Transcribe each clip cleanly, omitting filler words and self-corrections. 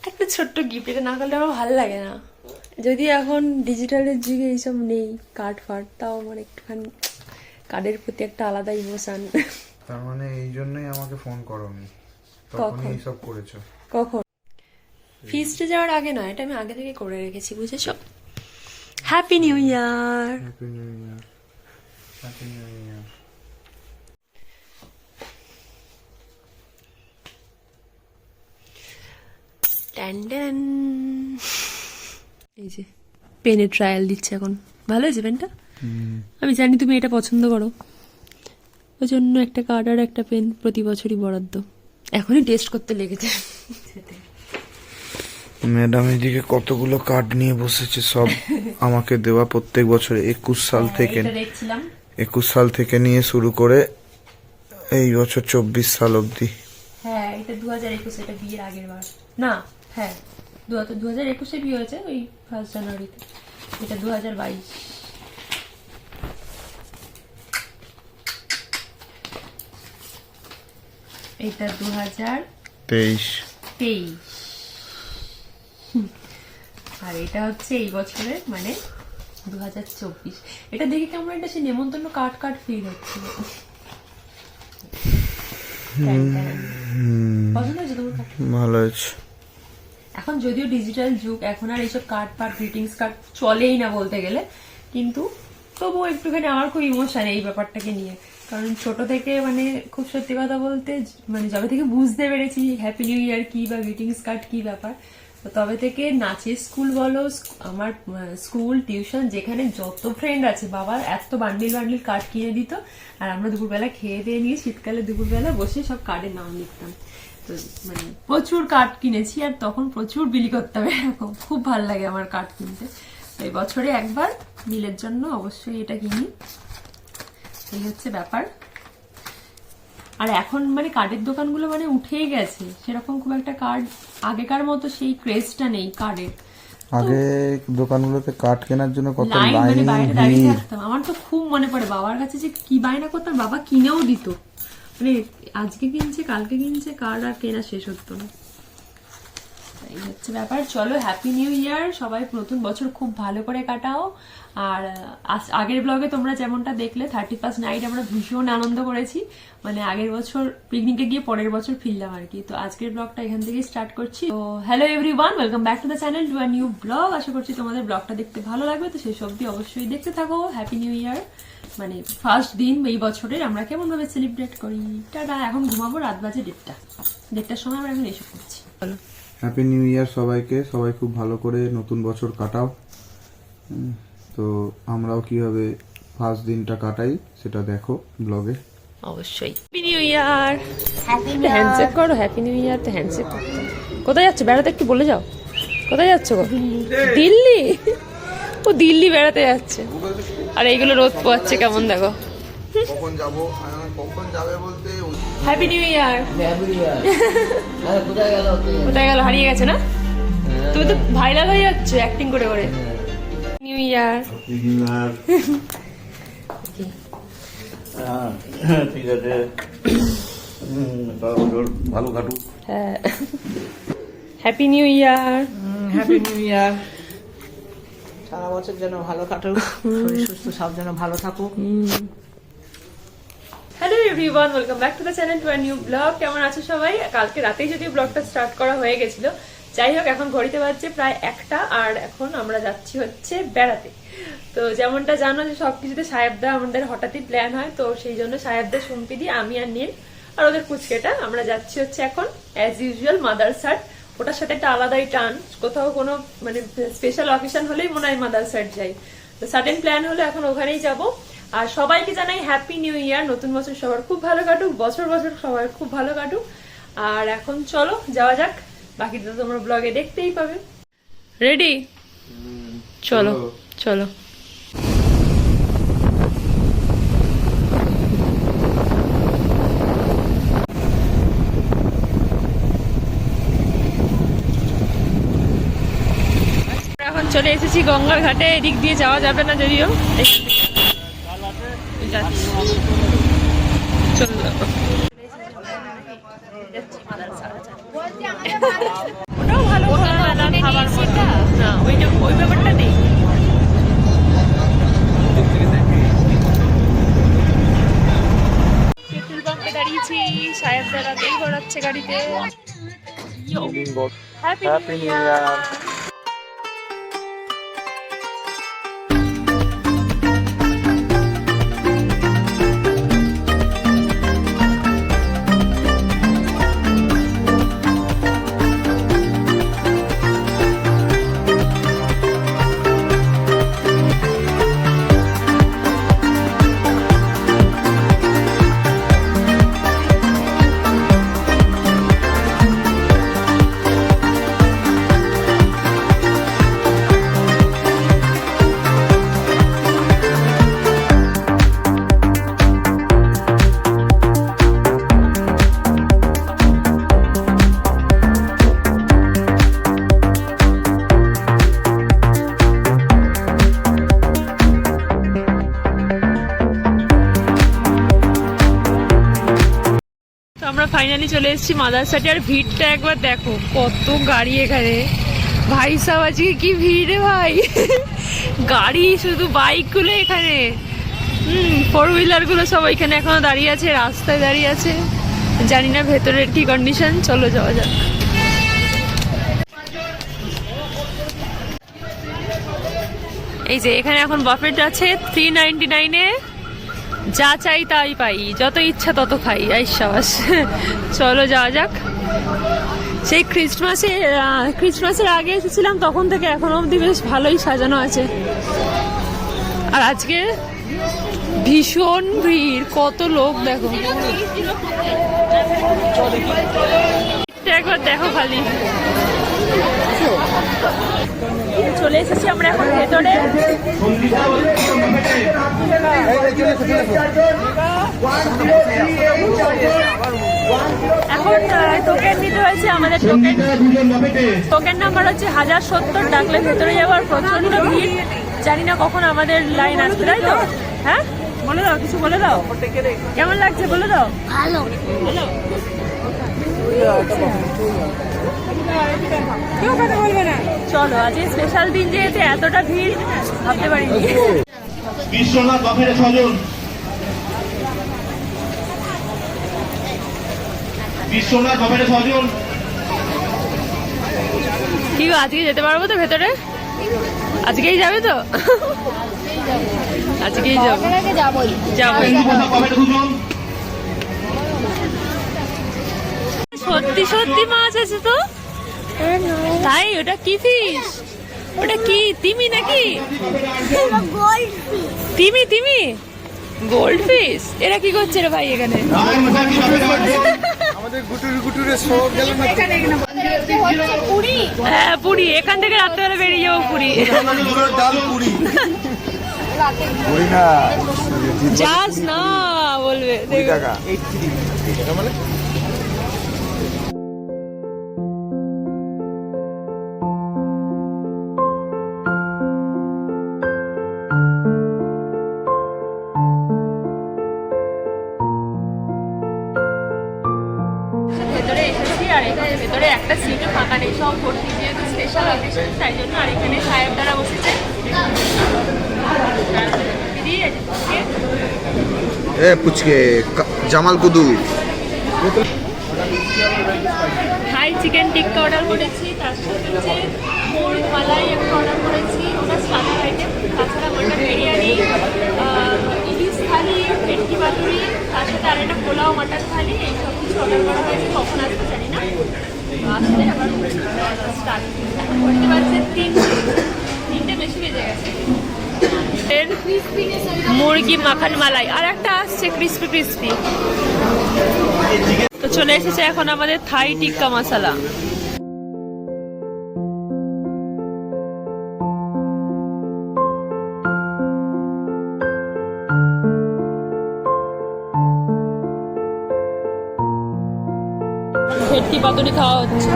একটা ছোট্ট গিফট, এটা না করলে আমার ভালো লাগে না। যদি এখন ডিজিটালের যুগে এইসব নেই কার্ড ফার্ড, তাও আমার একটুখানি কার্ডের প্রতি একটা আলাদা ইমোশন। তার মানে এই জন্যই আমাকে ফোন করোনি, তখনই এইসব করেছো? কখন? ফিস্টে যাওয়ার আগে নয়, এটা আমি আগে থেকে করে রেখেছি, বুঝেছো? Happy new year. Happy new year, happy new ইয়ার। এই যে পেনের ট্রায়াল দিচ্ছে এখন। ভালো হয়েছে পেনটা? আমি জানি তুমি এটা পছন্দ করো, ওই জন্য একটা কার্ড আর একটা পেন প্রতি বছরই বরাদ্দ। এখনই টেস্ট করতে লেগেছে। ম্যাডাম এদিকে কতগুলো কার্ড নিয়ে বসেছে, সব আমাকে দেওয়া প্রত্যেক বছরে 21 সাল থেকে। 21 সাল থেকে নিয়ে শুরু করে এই বছর 24 সাল অবধি। হ্যাঁ, এটা 2021, এটা বিয়ের আগের বার না। হ্যাঁ, 2021-এ বিয়ে হয়েছে ওই 1 জানুয়ারিতে। এটা 2022। এটা 2023। আর এটা হচ্ছে এই বছরের, মানে 2024। এটা দেখে কেমন একটা সে নেমন্তন্ন কার্ড ফিল হচ্ছে। পছন্দ হয়েছে তোমার? ভালো হয়েছে। এখন যদিও ডিজিটাল যুগ, এখন আর এইসব কার্ড গ্রিটিংস কার্ড চলেই না বলতে গেলে, কিন্তু তবুও একটুখানি আমার খুব ইমোশন এই ব্যাপারটাকে নিয়ে। কারণ ছোট থেকে, মানে খুব সত্যি কথা বলতে, মানে যবে থেকে বুঝতে পেরেছি হ্যাপি নিউ ইয়ার কি বা গ্রিটিংস কার্ড কি ব্যাপার, তো তবে থেকে নাচের স্কুল বলো, আমার স্কুল টিউশন যেখানে যত ফ্রেন্ড আছে, বাবা এত বান্ডিল কার্ড কিনে দিত। আর আমরা দুপুরবেলা খেয়ে দিয়ে নিয়ে শীতকালে দুপুরবেলা বসে সব কার্ডের নাম লিখতাম। তো মানে প্রচুর কার্ড কিনেছি, আর তখন প্রচুর বিলি করতে হবে, এরকম খুব ভালো লাগে আমার কার্ড কিনতে। এই বছরে একবার মিলের জন্য অবশ্যই এটা কিনি, এই হচ্ছে ব্যাপার। আর এখন মানে কার্ডের দোকানগুলো মানে উঠেই গেছে, সেরকম খুব একটা কার্ড আগেকার মতো সেই ক্রেজটা নেই কার্ডের। আগে দোকানগুলোতে কার্ড কেনার জন্য কত লাইন, মানে লাইন, বাইরে দাঁড়িয়ে থাকতাম। আমার তো খুব মনে পড়ে বাবার কাছে যে কি বায়না করতাম, বাবা কিনেও দিত। মানে আজকে কিনছে কালকে কিনছে, কার্ড আর কেনা শেষ হতো না। এই হচ্ছে ব্যাপার। চলো, হ্যাপি নিউ ইয়ার। সবাই নতুন বছর খুব ভালো করে কাটাও। আর আগের ব্লগে তোমরা যেমনটা দেখলে 31st নাইট আমরা ভীষণ আনন্দ করেছি, মানে আগের বছর পিকনিকে গিয়ে পরের বছর ফিরলাম আর কি। তো আজকের ব্লগটা এখান থেকে স্টার্ট করছি। তো hello everyone, welcome back to the channel, to a new blog. আশা করছি তোমাদের ব্লগটা দেখতে ভালো লাগবে, তো সেই অবধি অবশ্যই দেখতে থাকো। হ্যাপি নিউ ইয়ার, মানে ফার্স্ট দিন এই বছরের আমরা কেমন ভাবে সেলিব্রেট করি। টাটা। এখন ঘুমাবো, রাত বাজে 1:30 সময় আমরা এখন এসে করছি। চলো, হ্যাপি নিউ ইয়ার সবাইকে। সবাই খুব ভালো করে নতুন বছর কাটাও। তো আমরাও কিভাবে ফার্স্ট দিনটা কাটাই সেটা দেখো ব্লগে। অবশ্যই। হ্যাপি নিউ ইয়ার। হ্যান্ডশেক করো। হ্যাপি নিউ ইয়ার তো হ্যান্ডশেক করতে। কোথায় যাচ্ছ বেড়াতে, একটু বলে যাও। কোথায় যাচ্ছ গো? দিল্লি। ও দিল্লি বেড়াতে যাচ্ছে। আর এইগুলো রোদ পোয়াচ্ছে কেমন, দেখো। কখন যাব, কখন যাবে বলতে। হ্যাপি নিউ ইয়ার। কোথায় গেল? হারিয়ে গেছে না? তুমি তো ভাইরাল হয়ে যাচ্ছ অ্যাক্টিং করে করে। New year. ঠিক আছে, ভালো কাটুক। হ্যাঁ, happy new year. Happy new year. সারা বছর যেন ভালো কাটুক, শরীর সুস্থ সব যেন ভালো থাকুক। Hello everyone, welcome back to the channel, to a new blog. কেমন আছো সবাই? কালকে রাতেই যদিও ব্লগটা স্টার্ট করা হয়ে গেছিল, যাই হোক এখন ঘড়িতে বাজছে প্রায় 1টা, আর এখন আমরা যাচ্ছি হচ্ছে বেড়াতে। তো যেমনটা জানো যে সবকিছুতে সাহেবদা আমাদের হঠাৎই প্ল্যান হয়, তো সেই জন্য সাহেবদা, সুম্পিদি, আমি আর নীল আর ওদের কুচকেটা আমরা যাচ্ছি হচ্ছে এখন অ্যাজ ইউজুয়াল মাদারসাট। ওটার সাথে একটা আলাদাই টান, কোথাও কোনো মানে স্পেশাল অকেশন হলেই মনে হয় মাদারসাট যাই। তো সাডেন প্ল্যান হলো এখন ওখানেই যাব। আর সবাইকে জানাই হ্যাপি নিউ ইয়ার। নতুন বছর সবার খুব ভালো কাটুক, বছর বছর সবার খুব ভালো কাটুক। আর এখন চলো যাওয়া যাক, বাকিটা তো তোমরা ব্লগে দেখতেই পাবে। রেডি? চলো চলো। এখন চলে এসেছি গঙ্গার ঘাটে। এদিক দিয়ে যাওয়া যাবে না যদিও, চলো। যাচ্ছি মাদ্রাসা। ওটাও ভালো খোলামেলা খাবার মতো। না ওই ব্যাপারটা নেই। পেট্রোল পাম্পে দাঁড়িয়েছি, সাহেব দাদা তেল ভরাচ্ছে গাড়িতে। হ্যাপি নিউ ইয়ার। আমরা ফাইনালি চলে এসেছি মাদারসাটি। আর ভিড়টা একবার দেখো, কত গাড়ি এখানে। ভাই সাহেব আজকে কি ভিড় রে ভাই। গাড়ি শুধু বাইকগুলো এখানে, 4 হুইলার গুলো সব এখানে এখনো দাঁড়িয়ে আছে, রাস্তায় দাঁড়িয়ে আছে। জানি না ভেতরের কি কন্ডিশন, চলো যাওয়া যাক। এই যে এখানে এখন বাফেট আছে 399-এ, যা চাই তাই পাই, যত ইচ্ছা তত খাই। আইসাবাস, চলো যাওয়া যাক। সেই ক্রিসমাসের আগে এসেছিলাম, তখন থেকে এখনো অবধি বেশ ভালোই সাজানো আছে। আর আজকে ভীষণ ভিড়, কত লোক দেখো। একবার দেখো খালি। চলে এসেছি আমরা এখন ভেতরে। এখন টোকেন নিতে হয়েছে আমাদের। টোকেন নাম্বার হচ্ছে 1070। ডাকলে ভেতরে যাওয়ার প্রচন্ড ভিড়, জানি না কখন আমাদের লাইন আসবে, তাই তো? হ্যাঁ বলে দাও, কিছু বলে দাও। কেমন লাগছে বলে দাও। ভালো ভালো। চলো, আজকে স্পেশাল দিন, যেহেতু এতটা ভিড় ভাবতে পারিনি। বিশ্বনাথ বাপের ছজন, বিশ্বনাথ বাপের ছজন। কি গো, আজকে যেতে পারবো তো ভেতরে? আজকেই যাবে তো? আজকেই যাবো, যাবো। সত্যি সত্যি মাছ আছে তো? তাই? ওটা কি ফিশ? ওটা কি তিমি নাকি? তিমি তিমি গোল্ড ফিশ। এরা কি করছে রে ভাই এখানে? হ্যাঁ পুরী, এখান থেকে রাত্রেবেলা বেরিয়ে যাবো পুরী। যাস না বলবে। ভেতরে এসেছি, আর এখানে ভেতরে একটা সিটও ফাঁকা নেই, সব ভর্তি, যেহেতু স্পেশাল অকেশন তাই জন্য। আর এখানে সাহেব দ্বারা বসেছে। পুচকে জামাল কুদু। হাই চিকেন টিক্কা অর্ডার করেছি, তার সাথে হচ্ছে মুরগ মালাই একটা অর্ডার করেছি, ওটা স্টার্টার আইটেম। তাছাড়া মটন বিরিয়ানি, ইলিশ থালি, ভেটকি পাতুরি, তার সাথে আর একটা পোলাও মাটন থালি, এইসব কিছু অর্ডার করা হয়েছে। কখন আসতে জানি না, আসলে আবার স্টার্ট। এখন করতে পারছে 3টে বেশি বেজে গেছে। মুরগি মাখন মালাই, আর একটা আসছে ক্রিস্পি ক্রিস্পি। তো চলে এসেছে এখন আমাদের থাই টিক্কা মশলা। ভেটকি পাতুরি খাওয়া হচ্ছে।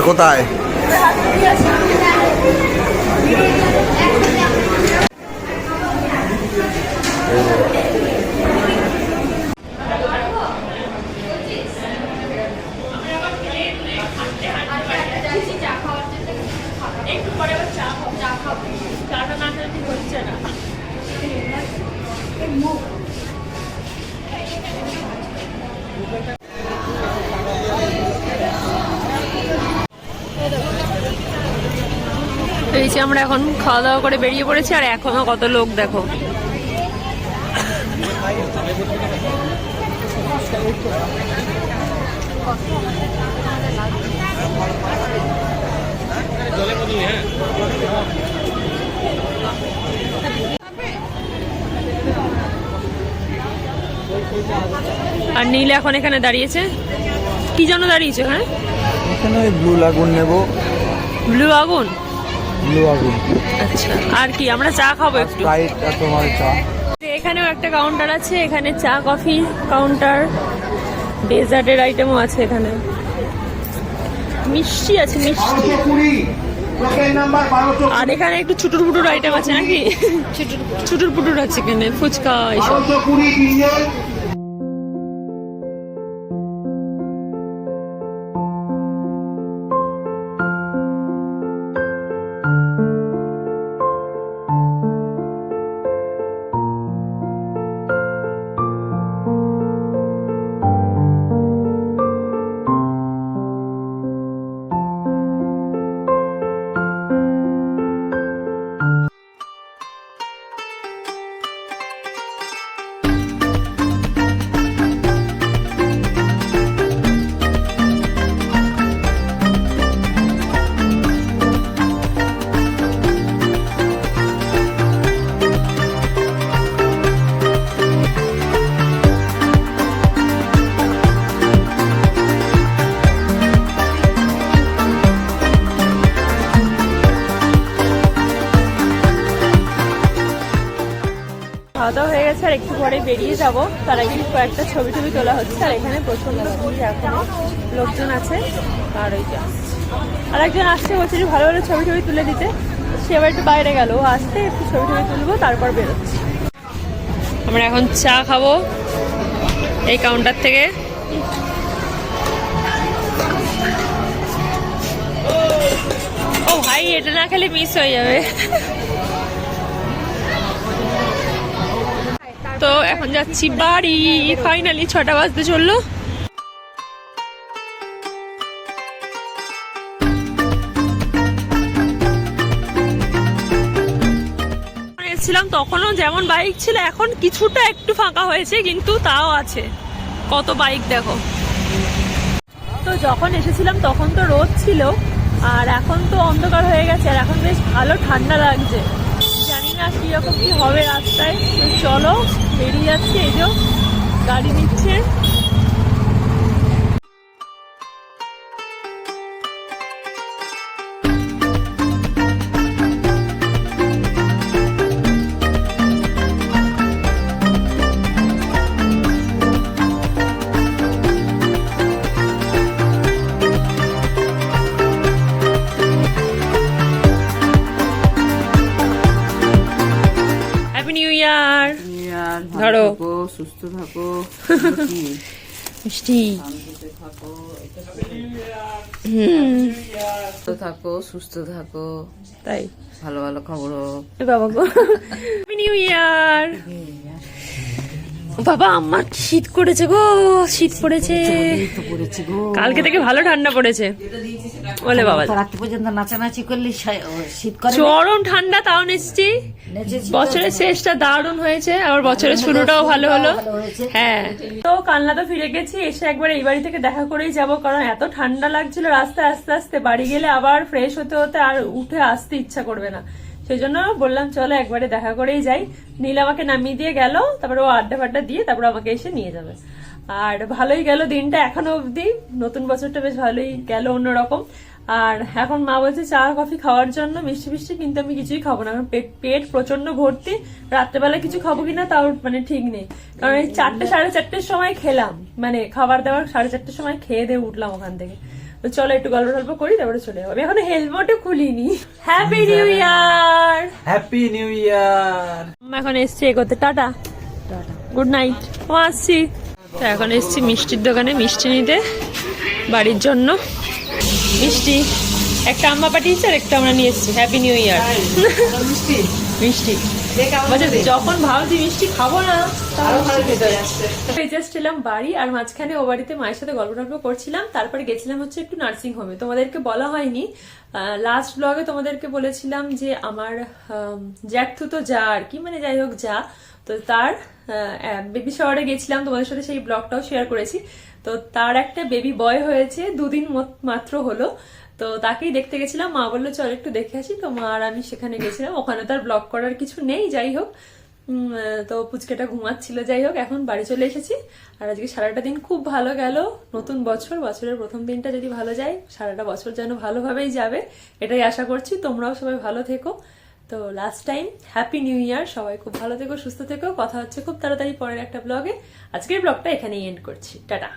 কোথায়? এই যে আমরা এখন খাওয়া দাওয়া করে বেরিয়ে পড়েছি, আর এখনো কত লোক দেখো। আর নীল এখন এখানে দাঁড়িয়েছে, কি জন্য দাঁড়িয়েছে এখানে? এখানে ওই ব্লু লাগুন নেব। ব্লু আগুন? ব্লু আগুন, আচ্ছা। আর কি, আমরা চা খাবো একটু। স্প্রাইট আর তোমার চা। এখানেও একটা কাউন্টার আছে, এখানে চা কফি কাউন্টার, ডেজার্টের আইটেমও আছে এখানে, মিষ্টি আছে, মিষ্টি। আর এখানে একটু ছুটুর পুটুর আইটেম আছে নাকি? ছুটুর পুটুর আছে এখানে, ফুচকা এইসব। খাওয়া দাওয়া হয়ে গেছে, আর একটু পরে বেরিয়ে যাব। তার আগে কয়েকটা ছবি টবি তোলা হচ্ছে, আর এখানে প্রচন্ড এখনো লোকজন আছে। আর ওই যে আর একজন আসছে, বলছে যে ভালো ভালো ছবি টবি তুলে দিতে, সে আবার একটু বাইরে গেল, ও আসতে একটু ছবি টবি তুলবো, তারপর বেরোচ্ছি। আমরা এখন চা খাবো এই কাউন্টার থেকে। ও ভাই, এটা না খেলে মিস হয়ে যাবে। তো এখন যাচ্ছি বাড়ি, ফাইনালি 6টা বাজতে চললো। এসেছিলাম তখনও যেমন বাইক ছিল, এখন কিছুটা একটু ফাঁকা হয়েছে, কিন্তু তাও আছে কত বাইক দেখো। তো যখন এসেছিলাম তখন তো রোদ ছিল, আর এখন তো অন্ধকার হয়ে গেছে, আর এখন বেশ ভালো ঠান্ডা লাগছে। জানি না কিরকম কি হবে রাস্তায়। তো চলো বেরিয়ে যাচ্ছে, এই যে গাড়ি নিচ্ছে। New year. ধরো, সুস্থ থাকো, মিষ্টি থাকো, সুস্থ থাকো, তাই ভালো ভালো খবর। বাবা গো, নিউ ইয়ার। বাবা আমার শীত করেছে গো, শীত পড়েছে কালকে থেকে, ভালো ঠান্ডা পড়েছে বলে বাবা। রাত্রি পর্যন্ত নাচানাচি করলে শীত করে, চরম ঠান্ডা। তাও নেচেছি, বছরের শেষটা দারুণ হয়েছে, আবার বছরের শুরুটাও ভালো হলো। হ্যাঁ, তো কালনা তো ফিরে গেছি, এসে একবার এই বাড়ি থেকে দেখা করেই যাব, কারণ এত ঠান্ডা লাগছিল রাস্তায়। আস্তে আস্তে বাড়ি গেলে আবার ফ্রেশ হতে হতে আর উঠে আসতে ইচ্ছা করবে না, সেই জন্য বললাম চলো একবারে দেখা করেই যাই। নীল আমাকে নামিয়ে দিয়ে গেল, তারপরে ও আড্ডা ফাড্ডা দিয়ে তারপরে আমাকে এসে নিয়ে যাবে। আর ভালোই গেল দিনটা এখনো অবধি, নতুন বছরটা বেশ ভালোই গেল অন্যরকম। আর এখন মা বলছে চা কফি খাওয়ার জন্য, মিষ্টি মিষ্টি, কিন্তু আমি কিছুই খাবো না, কারণ পেট প্রচন্ড ভর্তি। রাত্রেবেলা কিছু খাবো কিনা তাও মানে ঠিক নেই, কারণ এই 4টে 4:30 সময় খেলাম, মানে খাবার দাবার 4:30 সময় খেয়ে দিয়ে উঠলাম ওখান থেকে। তো চলো একটু গল্প টল্প করি, তারপরে চলে যাবো। আমি এখন হেলমেটও খুলিনি। Happy new year. Happy new year. এখন এসছি এগোতে, টাটা, গুড নাইট। ও আসছি। তো এখন এসছি মিষ্টির দোকানে মিষ্টি নিতে বাড়ির জন্য। মিষ্টি একটা আম্মা পাঠিয়েছে, আর একটা আমরা নিয়ে এসছি। হ্যাপি নিউ ইয়ার। মিষ্টি কেমন মানে খেতে? যখন ভাবছি মিষ্টি খাবো না আরো ভালো খেতে যাচ্ছে। জাস্ট এলাম বাড়ি, আর মাঝখানে ও বাড়িতে মায়ের সাথে গল্প টল্প করছিলাম, তারপরে গেছিলাম হচ্ছে একটু নার্সিং হোমে। তোমাদেরকে বলা হয়নি, লাস্ট ব্লগে তোমাদেরকে বলেছিলাম যে আমার জ্যাঠুতো যা আর কি, মানে যাই হোক যা, তো তার বেবি শাওয়ারে গেছিলাম, তোমাদের সাথে সেই ব্লগটাও শেয়ার করেছি। তো তার একটা বেবি বয় হয়েছে, 2 দিন মাত্র হলো, তো তাকেই দেখতে গেছিলাম। মা বললো চল একটু দেখে আসি, তো মা আর আমি সেখানে গেছিলাম। ওখানে তার ব্লগ করার কিছু নেই, যাই হোক। তো পুচকেটা ঘুমাচ্ছিল, যাই হোক এখন বাড়ি চলে এসেছি। আর আজকে সারাটা দিন খুব ভালো গেল। নতুন বছরের প্রথম দিনটা যদি ভালো যায়, সারাটা বছর যেন ভালোভাবেই যাবে, এটাই আশা করছি। তোমরাও সবাই ভালো থেকো। তো লাস্ট টাইম হ্যাপি নিউ ইয়ার, সবাই খুব ভালো থেকো, সুস্থ থেকো। কথা হচ্ছে খুব তাড়াতাড়ি পরের একটা ব্লগে। আজকের ব্লগটা এখানেই এন্ড করছি, টাটা।